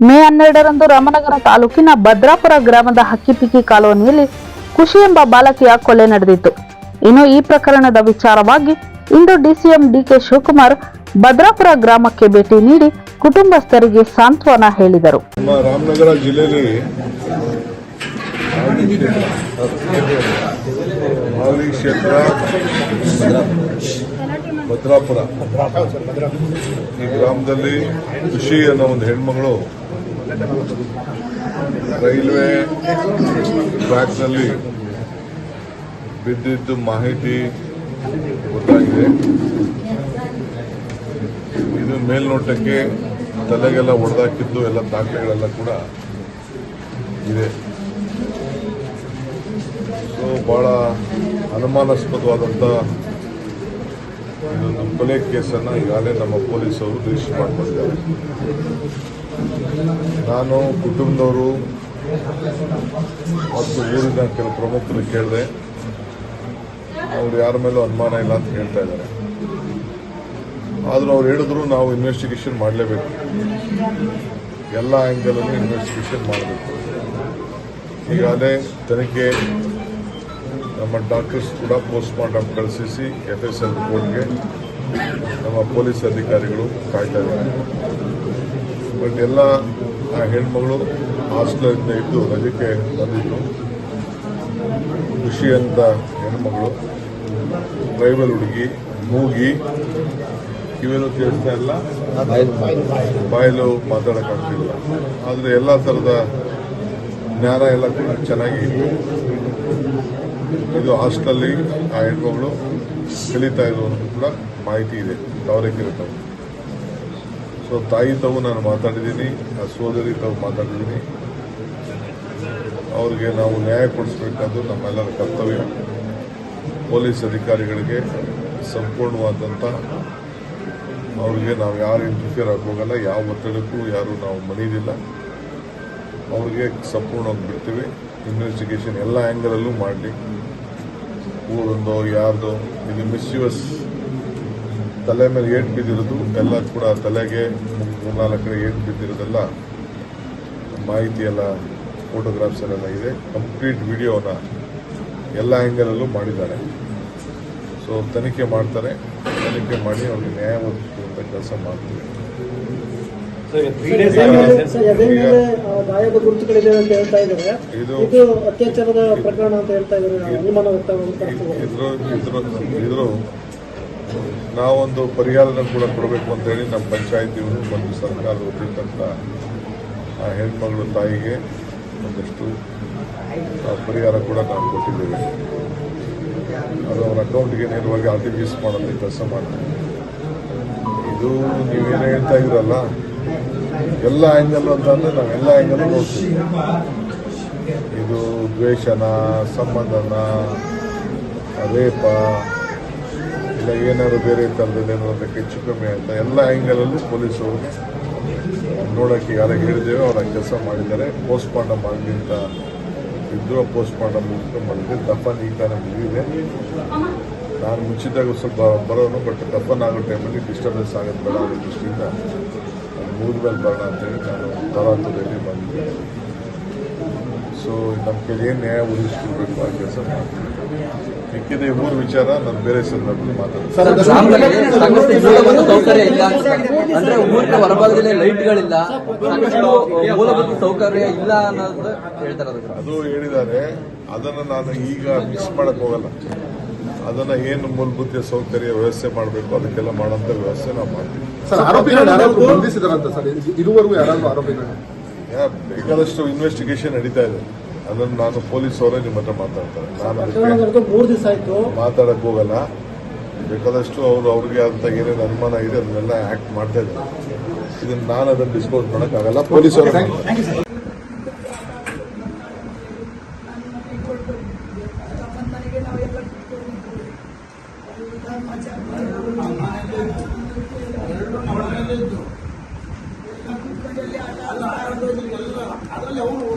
ಮೇ 12ರಂದು ರಾಮನಗರ ತಾಲೂಕಿನ ಭದ್ರಾಪುರ ಗ್ರಾಮದ ಹಕ್ಕಿಪಿಕ್ಕಿ ಕಾಲೋನಿಯಲ್ಲಿ ಖುಷಿ ಎಂಬ ಬಾಲಕಿಯ ಕೊಲೆ ನಡೆದಿತ್ತು. ಇನ್ನು ಈ ಪ್ರಕರಣದ ವಿಚಾರವಾಗಿ ಇಂದು ಡಿಸಿಎಂ ಡಿಕೆ ಶಿವಕುಮಾರ್ ಭದ್ರಾಪುರ ಗ್ರಾಮಕ್ಕೆ ಭೇಟಿ ನೀಡಿ ಕುಟುಂಬಸ್ಥರಿಗೆ ಸಾಂತ್ವನ ಹೇಳಿದರು. ರಾಮನಗರ ಜಿಲ್ಲೆಯಲ್ಲಿ ಮಾಗಡಿ ಕ್ಷೇತ್ರ ಭದ್ರಾಪುರ ಈ ಗ್ರಾಮದಲ್ಲಿ ಖುಷಿ ಅನ್ನೋ ಒಂದು ಹೆಣ್ಮಗಳು ರೈಲ್ವೆ ಟ್ರ್ಯಾಕ್ನಲ್ಲಿ ಬಿದ್ದಿದ್ದು ಮಾಹಿತಿ ಗೊತ್ತಾಗಿದೆ. ಇದು ಮೇಲ್ನೋಟಕ್ಕೆ ತಲೆಗೆಲ್ಲ ಹೊಡೆದಾಕಿದ್ದು ಎಲ್ಲ ದಾಖಲೆಗಳೆಲ್ಲ ಕೂಡ ಇದೆ. ಸೊ ಬಹಳ ಅನುಮಾನಾಸ್ಪದವಾದಂಥ ಇದೊಂದು ಕೊಲೆ ಕೇಸನ್ನು ಈಗಾಗಲೇ ನಮ್ಮ ಪೊಲೀಸರು ರಿಜಿಸ್ಟರ್ ಮಾಡಿಕೊಂಡಿದ್ದಾರೆ. ನಾನು ಕುಟುಂಬದವರು ಮತ್ತು ಊರಿನ ಕೆಲವು ಪ್ರಮುಖರು ಕೇಳಿದೆ. ಅವ್ರು ಯಾರ ಮೇಲೂ ಅನುಮಾನ ಇಲ್ಲ ಅಂತ ಹೇಳ್ತಾ ಇದ್ದಾರೆ. ಆದರೂ ಅವ್ರು ಹೇಳಿದ್ರು ನಾವು ಇನ್ವೆಸ್ಟಿಗೇಷನ್ ಮಾಡಲೇಬೇಕು, ಎಲ್ಲ ಆ್ಯಂಗಲಲ್ಲೂ ಇನ್ವೆಸ್ಟಿಗೇಷನ್ ಮಾಡಬೇಕು. ಈಗಾಗಲೇ ತನಿಖೆ ನಮ್ಮ ಡಾಕ್ಟರ್ಸ್ ಕೂಡ ಪೋಸ್ಟ್ ಮಾರ್ಟಮ್ ಕಳಿಸಿ FSL ರಿಪೋರ್ಟ್ಗೆ ನಮ್ಮ ಪೊಲೀಸ್ ಅಧಿಕಾರಿಗಳು ಕಾಯ್ತಾ ಇದ್ದಾರೆ. ಬಟ್ ಎಲ್ಲ ಆ ಹೆಣ್ಮಗಳು ಹಾಸ್ಟೆಲಿಂದ ಇದ್ದು ರಜಕ್ಕೆ ಬಂದಿದ್ದು. ಖುಷಿ ಅಂತ ಹೆಣ್ಮಗಳು ಟ್ರೈಬಲ್ ಹುಡುಗಿ, ಮೂಗಿ, ಕಿವಿಯಲ್ಲೂ ಕೇಳಿಸ್ತಾ ಇಲ್ಲ, ಬಾಯಲ್ಲೂ ಮಾತಾಡೋಕ್ಕಾಗ್ತಿಲ್ಲ. ಆದರೆ ಎಲ್ಲ ಥರದ ಜ್ಞಾನ ಎಲ್ಲ ಕೂಡ ಚೆನ್ನಾಗಿ ಇದು ಹಾಸ್ಟೆಲಲ್ಲಿ ಆ ಹೆಣ್ಮಗಳು ಕಲಿತಾ ಇರೋದು ಕೂಡ ಮಾಹಿತಿ ಇದೆ. ತಾವರೆಕೆರೆ ಸೊ ತಾಯಿ ತಾವು ನಾನು ಮಾತಾಡಿದ್ದೀನಿ, ಆ ಸೋದರಿ ತಾವು ಮಾತಾಡಿದ್ದೀನಿ. ಅವ್ರಿಗೆ ನಾವು ನ್ಯಾಯ ಕೊಡಿಸ್ಬೇಕಾದ್ದು ನಮ್ಮೆಲ್ಲರ ಕರ್ತವ್ಯ. ಪೊಲೀಸ್ ಅಧಿಕಾರಿಗಳಿಗೆ ಸಂಪೂರ್ಣವಾದಂಥ ಅವ್ರಿಗೆ ನಾವು ಯಾರು ಇಂಟರ್ಫಿಯರ್ ಆಗೋಗಲ್ಲ, ಯಾವ ಒತ್ತಡಕ್ಕೂ ಯಾರು ನಾವು ಮಣಿದಿಲ್ಲ. ಅವ್ರಿಗೆ ಸಂಪೂರ್ಣವಾಗಿ ಬಿಡ್ತೀವಿ. ಇನ್ವೆಸ್ಟಿಗೇಷನ್ ಎಲ್ಲ ಆ್ಯಂಗಲಲ್ಲೂ ಮಾಡಲಿ. ಊರೊಂದೋ ಯಾರ್ದೋ ಇದು ಮಿಸ್ಯೂಸ್ ತಲೆ ಮೇಲೆ ಏಟು ಬಿದ್ದಿರೋದು ಎಲ್ಲ ಕೂಡ ತಲೆಗೆ 3-4 ಕಡೆ ಏಟು ಬಿದ್ದಿರೋದೆಲ್ಲ ಮಾಹಿತಿ ಎಲ್ಲ ಫೋಟೋಗ್ರಾಫ್ಸ್ ಎಲ್ಲ ಇದೆ. ಕಂಪ್ಲೀಟ್ ವಿಡಿಯೋನ ಎಲ್ಲ ಆ್ಯಂಗಲಲ್ಲೂ ಮಾಡಿದ್ದಾರೆ. ಸೊ ತನಿಖೆ ಮಾಡ್ತಾರೆ. ತನಿಖೆ ಮಾಡಿ ಅವ್ರಿಗೆ ನ್ಯಾಯ ಒದಗಿಸುವಂಥ ಕೆಲಸ ಮಾಡ್ತೀವಿ. ಗಾಯದ ಗುರುತುಗಳಿದೆ ಅಂತ ಹೇಳ್ತಾ ಇದ್ದಾರೆ. ಇದು ಅತ್ಯಾಚಾರದ ಪ್ರಕರಣ ಅಂತ ಹೇಳ್ತಾ ಇದ್ದಾರೆ. ಅನುಮಾನ ಇದ್ರು ನಾವೊಂದು ಪರಿಹಾರನ ಕೂಡ ಕೊಡಬೇಕು ಅಂತ ಹೇಳಿ ನಮ್ಮ ಪಂಚಾಯತಿ ಮತ್ತು ಸರ್ಕಾರ ಒಪ್ಪಿದಂಥ ಆ ಹೆಣ್ಮಗಳು ತಾಯಿಗೆ ಒಂದಷ್ಟು ಪರಿಹಾರ ಕೂಡ ನಾವು ಕೊಟ್ಟಿದ್ದೇವೆ. ಅದು ಅವರ ಅಕೌಂಟ್ಗೆ ನೇರವಾಗಿ RTGS ಮಾಡೋದು ಕೆಲಸ ಮಾಡ್ತೀವಿ. ಇದು ನೀವೇನು ಹೇಳ್ತಾ ಇದ್ರಲ್ಲ, ಎಲ್ಲ ಆ್ಯಂಗಲ್ ಅಂತಂದರೆ ನಾವೆಲ್ಲ ಆ್ಯಂಗಲ್ ನೋಡ್ತೀವಿ. ಇದು ದ್ವೇಷನ, ಸಂಬಂಧನ, ರೇಪ ಇಲ್ಲ ಏನಾದ್ರು ಬೇರೆ ಥರದಲ್ಲಿ ಏನಾದ್ರು ಹೆಚ್ಚು ಕಮ್ಮಿ ಅಂತ ಎಲ್ಲ ಆ್ಯಂಗಲಲ್ಲೂ ಪೊಲೀಸರು ನೋಡೋಕ್ಕೆ ಯಾರು ಹೇಳಿದ್ದೇವೆ ಅವರ ಕೆಲಸ ಮಾಡಿದ್ದಾರೆ. ಪೋಸ್ಟ್ ಮಾರ್ಟಮ್ ಮಾಡಲಿ ಅಂತ ಇದ್ದು ಪೋಸ್ಟ್ ಮಾರ್ಟಮ್ ಮಾಡಿದ್ರೆ ದಫನ್ ಈ ಥರ ಮುಗಿದಿದೆ. ನಾನು ಮುಂಚಿದಾಗ ಸ್ವಲ್ಪ ಬರೋನು, ಬಟ್ ದಫನ್ ಆಗೋ ಟೈಮಲ್ಲಿ ಡಿಸ್ಟರ್ಬೆನ್ಸ್ ಆಗೋದು ಬೇಡ ಅನ್ನೋ ದೃಷ್ಟಿಯಿಂದ ಮುಗಿದ ಮೇಲೆ ಬರೋಣ ಅಂತೇಳಿ ನಾನು ತರಾತುರಿಯಲ್ಲಿ ಬಂದಿದ್ದೆ. ಸೊ ನಮ್ಮ ಕೈಲಿ ಏನು ನ್ಯಾಯ ಒದಗಿಸ್ಕೊಳ್ಬೇಕು ಆ ಕೆಲಸ ಮಾಡ್ತೀನಿ. ಮಿಕ್ಕಿದ ಊರು ವಿಚಾರ ನಾನು ಬೇರೆ ಸಂದರ್ಭದಲ್ಲಿ ಮಾತಾಡ್ತೀನಿ. ಸೌಕರ್ಯ ಇಲ್ಲ ಅಂದ್ರೆ ಊರಿನ ಹೊರಭಾಗದಲ್ಲಿ ಲೈಟ್ಗಳಿಲ್ಲ, ಸಾಕಷ್ಟು ಮೂಲಭೂತ ಸೌಕರ್ಯ ಇಲ್ಲ ಅನ್ನೋದು ಹೇಳ್ತಾರೆ. ಅದು ಹೇಳಿದ್ದಾರೆ. ಅದನ್ನು ನಾನು ಈಗ ಮಿಕ್ಸ್ ಮಾಡಕ್ ಹೋಗಲ್ಲ. ಅದನ್ನ ಏನು ಮೂಲಭೂತ ಸೌಕರ್ಯ ವ್ಯವಸ್ಥೆ ಮಾಡಬೇಕು ಅದಕ್ಕೆಲ್ಲ ಮಾಡೋಂಥ ವ್ಯವಸ್ಥೆ ನಾವು ಮಾಡ್ತೀವಿ. ಬೇಕಾದಷ್ಟು ಇನ್ವೆಸ್ಟಿಗೇಷನ್ ನಡೀತಾ ಇದೆ. ಅದನ್ನು ನಾನು ಪೊಲೀಸ್ ಅವರೇ ನಿಮ್ಮ ಹತ್ರ ಮಾತಾಡ್ತಾರೆ. ನಾನು ಅದಕ್ಕೆ ಮಾತಾಡಕ್ ಹೋಗಲ್ಲ. ಬೇಕಾದಷ್ಟು ಅವ್ರಿಗೆ ಅಂತ ಏನೇನು ಅನುಮಾನ ಇದೆ ಅದನ್ನೆಲ್ಲ ಆಕ್ಟ್ ಮಾಡ್ತಾ ಇದ್ದಾರೆ. ಇದನ್ನು ನಾನು ಅದನ್ನು ಡಿಸ್ಕೌಸ್ ಮಾಡೋಕ್ಕಾಗಲ್ಲ. ಪೊಲೀಸ್ ಅವರು ಅದರಲ್ಲಿ ಅವರು